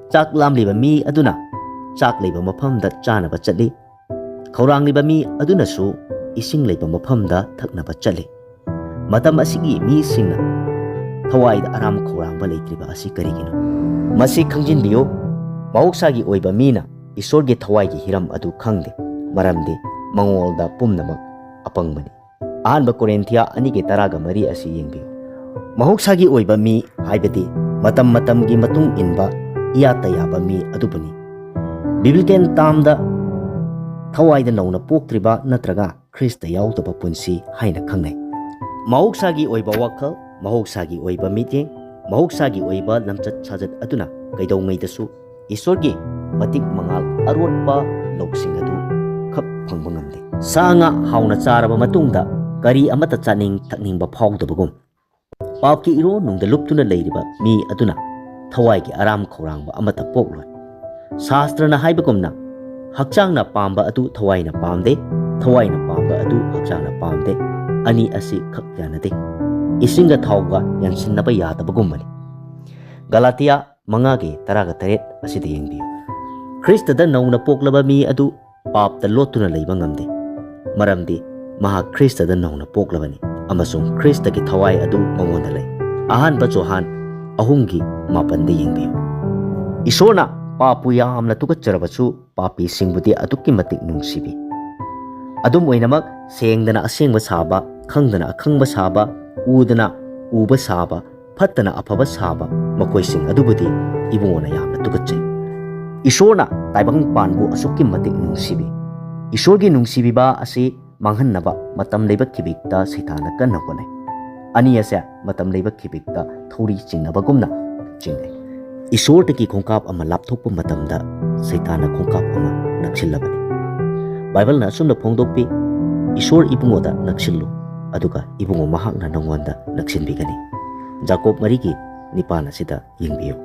Chak lamliba mi aduna chak leiba mafamda chanaba chatli. Khaurangliba mi aduna su ising leiba mafamda thaknaba chatli. Matam asigi mi singna thawaida aram khaurangba leitriba asi karigino. Masi khangjinbiyo mahoksagi oiba mina isorgi thawaigi hiram adu khangde maramde mangolda pumnamak apangbani. Ahanba Korinthia 2:10 asi yengbiyo. Mahoksagi oiba mi haibadi matam matamgi matung inba iyata yaba mi adubani. Biblical tamda thawaida nauna poktriba natraga Krista yautaba punsi haina khangnai. Mahoksagi oiba wakhal, mahoksagi oiba miting, mahoksagi oiba lamchat sajat aduna kaidongaidasu isorgi matik mangal arotpa loksing adu khap phangba ngamde. Sanga hauna charaba matungda kari amata chaning thakningba phawdabagum. Papki iro nungda luptuna leiriba mi aduna thawaigi aram khaurangba amata pokloi. Shastrana haibagumna hakchangna pamba adu thawaina pamde, thawaina pamba adu hakchangna pamde, ani asi khak yanade. Isinga thawga yansinnaba yadabagumani. Galatia 5:13 asida yengbiyo. Kristada nauna poklaba mi adu papta lotuna leiba ngamde. Maramdi maha Kristada nauna poklabani amasung Kristagi thawai adu mangonda lei. Ahanba Johan 3:8 yengbiyo. Isorna papu yamna tukacharabasu papi singbudi adukki matik nungsibi. Adum oinamak sengdana asengba saba, khangdana akhangba saba, udana uba saba, phattana afaba saba, makoising adubudi ibungona yamna tukachai. Isorna taibang panbu asukki matik nungsibi. Isorgi nungsibiba asi manghannaba matam leiba kibikta saitana kanna honai. Ani ase matam leiba kibikta thori chingnabagumna chingai. Isortaki khongkap ama lapthokpa matamda saitana khongkap ama naksilabani. Bible na asumna phongdokpi Isor ibungoda naksillu aduga ibungo mahakna nangwanda naksinbigani. Jacob 3:9 asida yengbiyo.